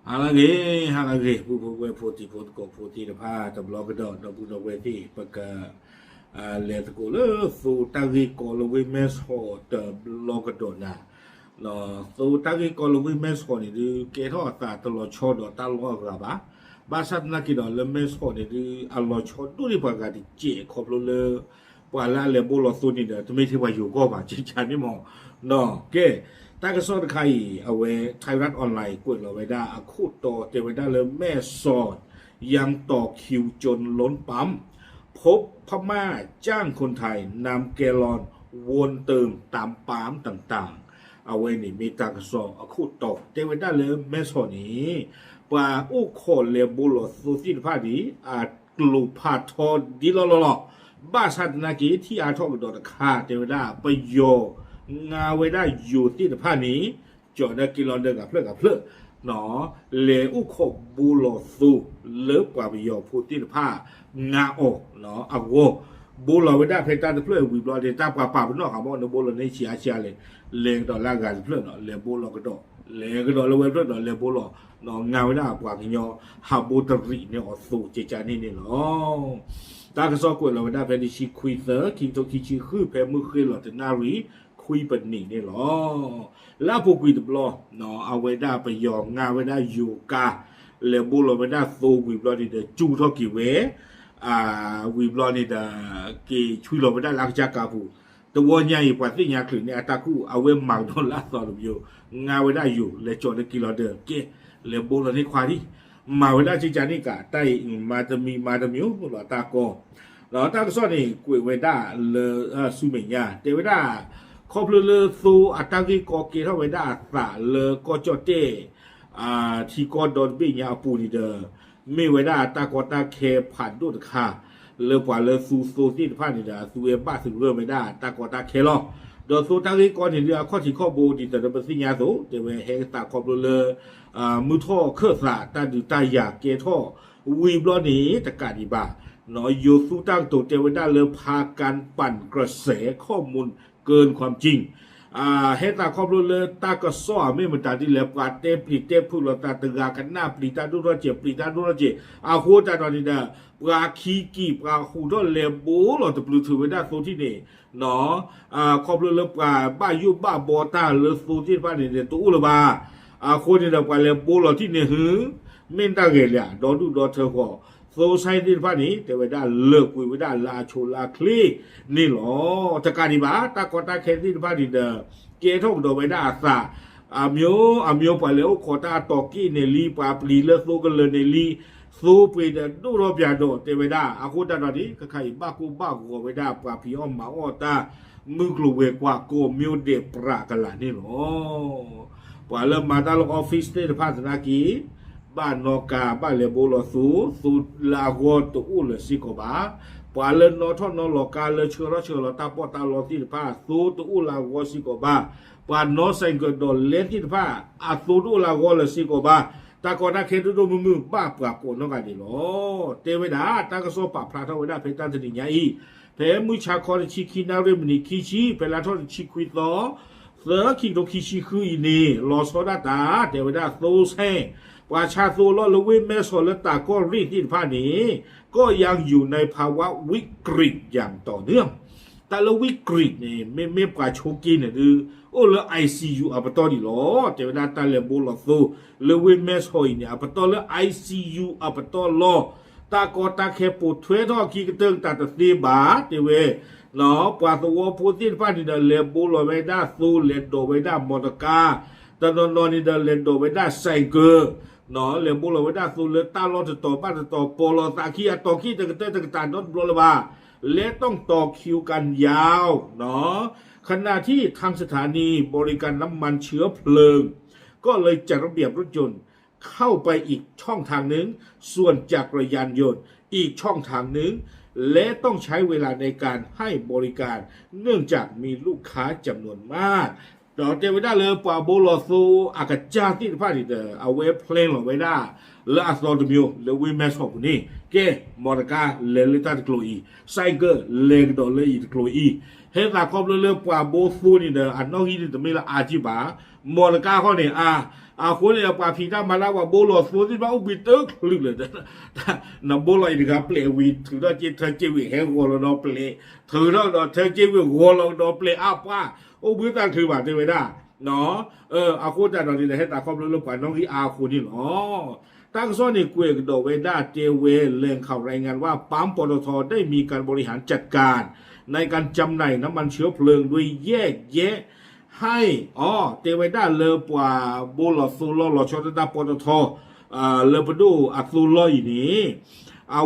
halage bu poti pot ko poti da pha da blog da bu da we ti paka le ko le su ta gi ko lo we mes ho da blog da na no su ta gi ko lo we mes ho ni du ke tho ta to lo cho do ta lo ga ba sat na ki do le mes ho ni du a lo cho du ri ba ga di je ko lo le pa la le bo lo su ni da to me ti wa yu ko ba chi cha ni mo no keตากระสอนใครเอาไว้ไทยรัฐออนไลน์กดเราไว้ได้คู่ต่อเทวดาเลยแม่สอดยังต่อคิวจนล้นปั๊มพบพม่าจ้างคนไทยนำแกลลอนวนเติมตามปั๊มต่างๆเอาไว้นี่มีตากระสอนคู่ต่อเทวดาเลยแม่สอดนี้ปลาอุโคเลบุลสุสิภาดีอาจกลุพาทอดีลอบ้าสัตนากีที่อาทอกดอคาเทวดาไปโยงาไว้ได้อยู่ที่ผ้านี้จอดได้กิโลเดินกับเพื่อหนอเลอุโคบูโลซูเลิกกว่าไปยอพูที่ผ้างาโอหนออโวบูโลไว้ได้เพตาเพื่อวิบลอเดต้าป่าเป็นนอกของมันบูโลในเชียเลยเลงต่อล่างกันเพื่อหนอเลบูโลก็ดอเลก็ดอเลเวเพื่อหนอเลบูโลหนองาไว้ได้กว่ากิโยฮาบูตรีเนี่ยอสูเจจานี่นี่หรอตากระซอกวยเราไว้ได้เพดิชิคุยเซอร์คิงโตคิชิคือเพมือคือหลอดนารีคุยปันนี่นี่หรอแล้วพวกคุยตบล้อเนาะเอาไว้ได้ไปยองงานไว้ได้อยู่กาเลบุลไว้ได้โซวิบล้อนี่เดจูทอกี่เววิบล้อนี่เดกี่ช่วยเราไว้ได้ลักจากกาผู้ตัวใหญ่กว่าที่ยาขลุ่นเนี่ยตาคู่เอาไว้หมักโดนละสอนอยู่งานไว้ได้อยู่เลยจอดได้กิโลเดอร์เก้เลบุลนี่ควาที่มาไว้ได้จิจานี่กะใต้มาจะมีมาจะมิวหรอตาโกหรอตาก็สอนนี่กุยไว้ได้เลสุเมียเทวดาครอบเลสูอัตกิกอเกเท่าไว้ได้สาเลก็จอเตที่ก็โดนบิ้งยาปูนี่เดอไม่ไว้ได้ตากอตาเคผ่านดูดค่ะเลกว่าเลสูโซที่ผ่านนี่เดอสูเอบ้าสึงเรื่องไม่ได้ตากอตาเคลอโดยสูตากิกอนี่เรือข้อที่ข้อบูดีแต่เป็นสิญญาโตเดี๋ยวเฮตาครอบเลมือท่อเครือสาตาดูตายาเกท่อวีบล้อนี้ตะการดีบ้าหน่อยโยสูตั้งตัวเจวิด้าเลพาการปั่นกระแสข้อมูลเกินความจริงเฮตาครอบเลยตาก็ซ้อไม่เหมือนตาที่แล้วปาเตปลีเตพูดเราตาตึงากันหน้าปลีตาดูรเจปลีตาดูรเจหัวตาตอนนี้นะปลาคีกีปลาหูดอเลบูเราจะปลือถือไว้ได้โซที่นี่เนาะครอบเลยปลาบ้ายุบ้าบอตาเลยโซที่บ้านเนี่ยตัวอุลบาคนนี่เราปลาเลบูเราที่เนี่ยหือเมนตาเกลี่ยดอดูดอเธอก็โซไซที่บ้านนี้แต่ไว้ได้เลิกคุยไว้ได้ลาโชลาคลีนี่หรอตะการดีบ้าตากอตาเคที่บ้านนี่เด้อเกท่องโดไว้ได้สาอามิโอไปแล้วขอตาตอกี้เนลีปาปลีเลิกโซกันเลยเนลีซูปีเดดูรอบยาโดเตไว้ได้อาคูตาตอนนี้ก็ใครบ้ากูไว้ได้ปาพี่อ้อมมาอ้อตามือกลัวเวกว่าโกมิวเดปรากันละนี่หรอปว่าเริ่มมาตาลงออฟฟิศเนี่ยภาษากีบ้านนอกาบ้านเลโบลสูลากอตุอุลสิกบาปว่าเลนอทอนอลอกาเลเชอตาปอตาลอที่ผ้าสูตุอุลากอสิกบาปว่านอไซกดอเลที่ผ้าอาสูตุอุลากอเลสิกบาตากอนาเคตุโดมือบ้าปราโกนกันดิโลเตเวดาตากโซปะพระทวดาเพตันติญาอีเพมุชาคอชิคินาเรมนิคิชิเปลาทอชิควิโตเสือคิงโดคิชิคืออีนี่ลอโซดาตาเตเวดาโซเซว่าชาโซโลลวิเมโซเลตาก็รีดที่ผ้านี้ก็ยังอยู่ในภาวะวิกฤตอย่างต่อเนื่องแต่ละวิกฤตนี่ไม่กว่าโชกินเนี่ยคือโอ้แล้วไอซียูอัปตอดีหรอแต่เวลาตาเลโบลอโซเลวิเมโซเนี่ยอัปตอแล้วไอซียูอัปตอลอตากอตาเคปูทเวทอคีกเติงตาตสีบาเตเวเนาะปวาสวพูติผ้านี่เดเลโบลอเวด้าซูเลนโดเวด้ามอตกาตานนนี่เดเลนโดเวด้าไซเกอร์เนาะเลบุลไว้ได้สุดเลยตาลอจะต่อบ้านจะต่อโปโลตาคีต่อคีตะกะเตตะกะตานดบลบาและต้องต่อคิวกันยาวเนาะขณะที่ทางสถานีบริการน้ำมันเชื้อเพลิงก็เลยจัดระเบียบรถยนต์เข้าไปอีกช่องทางหนึ่งส่วนจักรยานยนต์อีกช่องทางหนึ่งและต้องใช้เวลาในการให้บริการเนื่องจากมีลูกค้าจำนวนมากดอกเทวดาเลยป่าโบลอซูอากาศจ้าที่พาดิเดอเอาไว้เพลงหลงไว้ได้และอัสโตมิโอและวิเมสของคนนี้เกมอร์กาเลลิตาตโคลอีไซเกอร์เลกดอเลอีตโคลอีเฮ ตาครอบเรื่องปว่าโบฟูนี่เด้ออันนอกที่จะไม่ละอาจิบามอลกาเขาเนี่ยคนเนี่ยปว่าพีด้ามาแล้วว่าโบลอฟูที่ว่าอุบิเตอร์ลึกเลยนะโบลอยดีครับเปลวีถือว่าเธอเจวิเฮงวอลนอเปลถือว่าเธอเจวิวอลนอเปลว่าอุบิตั้งถือว่าเทวดาเนาะอาคูแต่ตอนนี้ให้ตาครอบเรื่องปว่าน้องที่คูนี่เนาะตั้งซ้อนในกุยกโดเวด้าเจเวเรื่องข่าวรายงานว่าปั๊มปตทได้มีการบริหารจัดการในการจำหน่ายน้ำมันเชื้อเพลิงโดยแยกแยะให้เตเวด้าเลอปว่าบุลซูโลลชอตดาปตทเลอปดูอัซูโลอยนี้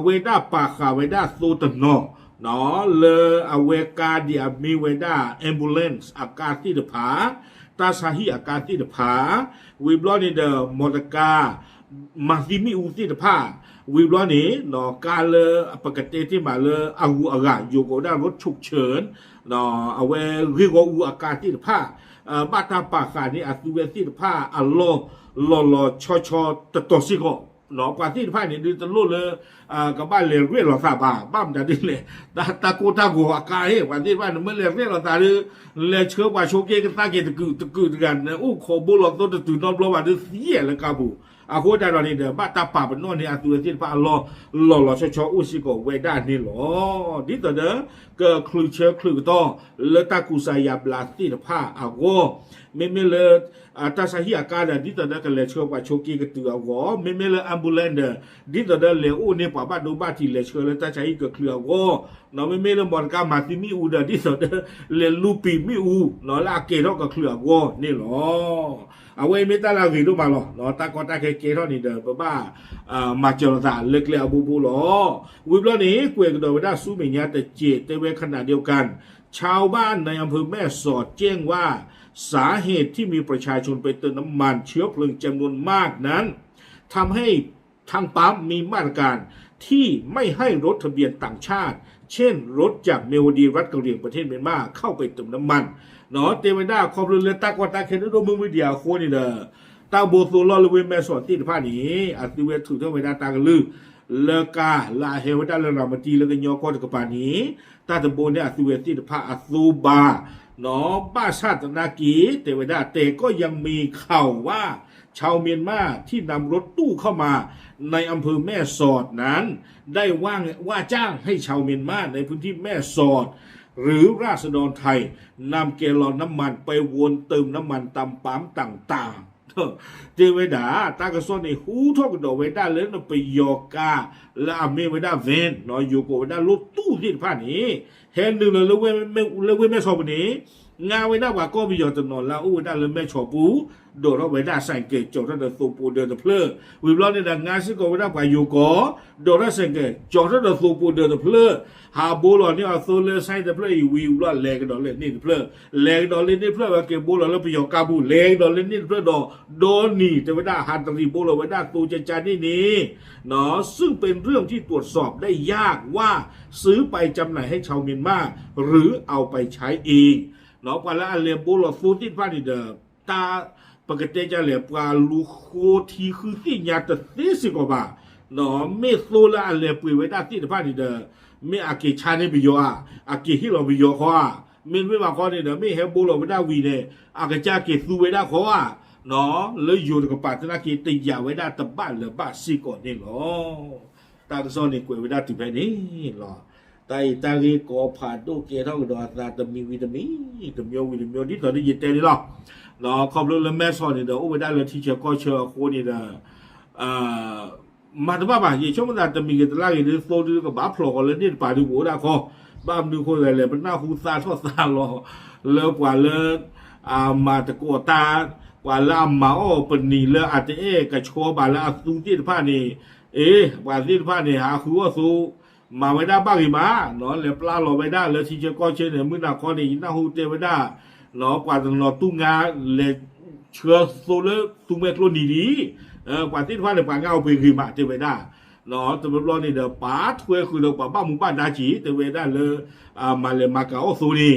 เวด้าปากขาเวด้าซูตโนเนาะเลอเวกาดิอามีเวด้าแอมบูเลนส์อากาศที่เดผาตาสาฮีอากาศที่เดผาวิบลอนี่เดมอตกามาซิมิอุติเดผาวิบลอนี่เนาะการเลอปกติที่มาเลออากูอากาอยู่ก็ได้รถฉุกเฉินเนาะเอาไว้เรียกว่าอากาศที่เดผาบ้านตาปากขานี่อาสุเวที่ผ้าอัลโลชอตสิโกหนอปาที่ผ้านี่ดูตะลุเลยกับบ้านเรียนเรียนหลอซาบาบ้านจะดิเลยตากูอากาเฮปาที่บ้านเมื่อเรียนหลอตาเลยเรียนเชื้อว่าโชเกกันตาเกตะกือกันขอบุหลอดตัวตื่นนอนรอว่าดูเสียเลยกับบูโคได้ตอนนี้เดี๋ยวบ้านตาป่าเป็นนอนนี่อาสุเวที่ผ้าอัลโลชออุสิโกเวด้านี่หรอดิตอนเด้อก็คลือเชื้อคลือต่อเลตากุสายาบลาที่ผ้าโกไม่เลตาสาฮีอาการดิตอนนั้นก็เลยเชื่อว่าโชกีก็ตัวไม่เลอัมบูเลนด์ดิตอนนั้นเลยเนี่ยป่าบ้านดูบ้านที่เลยเชื่อเลยตาสาฮีก็เคลียร์น้องไม่เลบอลกามาที่มีอูเดดิตอนนั้นเลยลูปีมีอูน้องละเกย์ก็เคลียร์นี่หรอเอาไว้ไม่ตาลาวิดูมาหรอน้องตากอตาเกย์นี่เด้อบ้ามาเจรจาเลิกแล้วบูหรอวิบล้อนี้กุยก็โดนได้สู้ไม่ยากแต่เจตแต่เวขนาดเดียวกันชาวบ้านในอำเภอแม่สอดแจ้งว่าสาเหตุที่มีประชาชนไปเติมน้ำมันเชื้อเพลิงจำนวนมากนั้นทำให้ทางปั๊มมีมาตรการที่ไม่ให้รถทะเบียนต่างชาติเช่นรถจากเมวดีรัฐกะเหรี่ยงประเทศเมียนมาเข้าไปเติมน้ำมันเนาะเตวันด้าคอมเรือตากวาตาเคนโดมือวิเดียโคนี่เด้อตาโบโซลอลเวแม่สอดที่ผ้านี้อัติเวถือเท่าเวลาตากลือเลกาลาเฮวดาเลรามาตีเลกยอคอตกปานี้ตาตะโบเนี่ยอัติเวที่ผ้าอัซูบาเนาะบ้าชาตินากีเตวดาเตก็ยังมีข่าวว่าชาวเมียนมาที่นำรถตู้เข้ามาในอำเภอแม่สอดนั้นได้ว่าจ้างให้ชาวเมียนมาในพื้นที่แม่สอดหรือราษฎรไทยนำเกลอนน้ำมันไปวนเติมน้ำมันตามปั๊มต่างๆเจเวดาตากระซ้อนในหูทอกดอกเวดาเลยนไปยอกาและอเมเวดาเวนนอยอยู่กับเวดารถตู้ที่ผ่านนี้เห็นหนึ่งเลยเว้แม่ชอบนี้งาเวดาว่าก็มียอดจำนวนแล้วเวดาเลยแม่ชอบปูโดดเวดาใส่เกจจอดระดับสูปูเดินเพลวิบล้อในดังงานซึ่งก็เวดาไปอยู่ก็โดดใส่เกจจอดระดับสูปูเดินเพลหาโบลนี่เอาโซเลใส่เเพลวิบล้อแรงดอลเลนนี่เพลแรงดอลเลนนี่เพลว่าเก็บโบลแล้วไปยอกาบูแรงดอลเลนนี่เพลโดนนี่แต่เวดาฮันตรีโบลเวดาตูจานนี่เนาะซึ่งเป็นเรื่องที่ตรวจสอบได้ยากว่าซื้อไปจำหน่ายให้ชาวเมียนมาหรือเอาไปใช้เองเนาะปาละอันเลโบลฟูที่ผ่านนี่เด้อตาปกติจะเหลือปลาลูโคทีคือที่ยาตัด40 กว่าบาทเนาะไม่โซละอันเลปุยไว้ได้ที่ผ่านนี่เด้อไม่อากิชานี่ไปโยอากิฮิโรไปโยเขาไม่ว่าเขาเนี่ยเด้อไม่เฮบุโรไว้ได้วีเนี่ยอากจะเกสูไว้ได้เขาเนาะเลยอยู่กับปัตนากีติยาไว้ได้ตะบ้านหรือบ้านซีก่อนนี่หรอตากระซ้อนนี่กุยไว้ได้ที่ไปนี่หรอแต่ตากีกอผ่านตู้เกท่ากับดอกตาตมีวิตามินตมีวิตามินที่ตอนนี้ยินเตนี่หรอเนาะขอบคุณเลยแม่สอนนี่เด้อโอ้ไว้ได้เลยที่เชื่อก็เชื่อโคนี่เด้อมาตัวบ้ายี่ช่วงนั้นจะมีกันล่างอย่างนี้โซดูกับบ้าพลอกเลยนี่ป่าดูหัวได้คอบ้าดูคนอะไรเลยเป็นหน้าหูซาทอดซาหรอเลิกกว่าเลิกมาตะกัวตากว่าละมาอ้อเป็นนี่เลิกอาจจะกับโชว์บาละสูที่ผ้านี่ว่าที่ผ้านี่หาคือว่าสูมาไว้ได้บ้างหรือมาเนาะเลยปลาหล่อไว้ได้เลยที่เชื่อก็เชื่อเนี่ยมือหน้าคอนี่หน้าหูเตไว้ได้เนาะกว่าจะนอนตุ้งงาเลยเชื่อโซเลตุ้งเมตรดีกว่าที่ผ้าเนี่ยกว่าเงาไปคือมาเตไว้ได้เนาะแต่เป็นรอนี่เดี๋ยวป้าถ้วยคือเราป้าบ้านหมู่บ้านดาจีเตไว้ได้เลยมาเลยมาเก่าสูนี่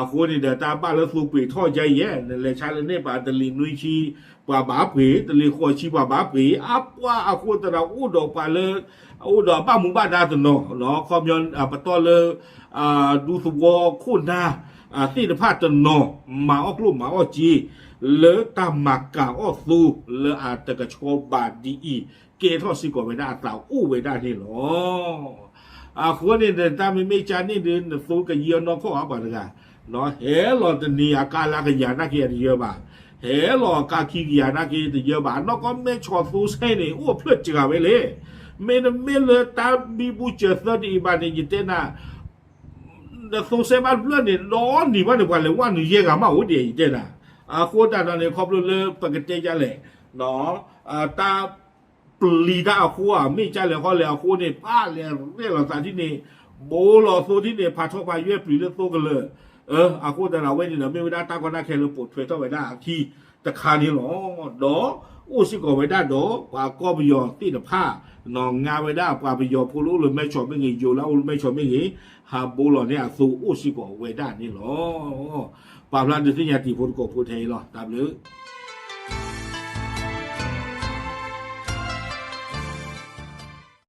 คนนี่เดตาบ้านแล้วสูปีท่อใจแย่เลยชาเลเนี่ยป่าตะลีนุยชีป่าบ้าปีตะลีขวชีป่าบ้าปีอับว่าคนตะเราอู้ดอกป่าเลยอู้ดอกบ้ามุงบ้านดาตโนเนาะคอมยอนปะตอเลยดูสวอคุณนาตีนพาตโนมาออกลูกมาออกจีเลตามมากาออกสูเลอาตะกะชอบาดีอีเกทอสิกว่าเวดาสาวอู้เวดานี่หรอคนนี่เดินตามไม่จานนี่เดินสูกับเยียนน้องข้อหาบาดกันเนาะเฮหลอดนี่อาการละกันยานักเกียรติเยอะบ่าเฮหลอดกาขี้ยานักเกียรติเยอะบ่านอกก็ไม่ชอบสูใช่นี่อ้วเพื่อจิกาไว้เลยไม่เลยตามมีผู้เจอสติบ้านนี่ยินเต้น่ะแต่สูใช่บ้านเพื่อนนี่ร้อนนี่ว่าในวันเลยว่านี่เยอะกันมาโอ้เดียยินเต้น่ะคนตาตอนนี้ครอบครัวเลยปกติจะเลยเนาะตาปลีดาคู่ไม่ใช่เลยเขาเลยคู่นี่ป้าเลยเรื่องหลังจากที่นี่โบหลอสูที่นี่พาทบไปเยื่อปลีเรื่องโตกันเลยคู่แต่เราเว้นนี่เนาะไม่ได้ตั้งก็น่าแค่เราปวดเฟซเอาไว้ได้ที่ตะคานี่หรอดออู้สิก็ไว้ได้ดอว่าก็ไปยอตีนผ้านองงาไว้ได้ว่าไปยอผู้รู้เลยไม่ชอบไม่งี้อยู่แล้วไม่ชอบไม่งี้หาโบหลอเนี่ยสู้อู้สิก็ไว้ได้นี่หรอปาพลันจะที่ยาตีพูดก็พูดเทหรอตามเลย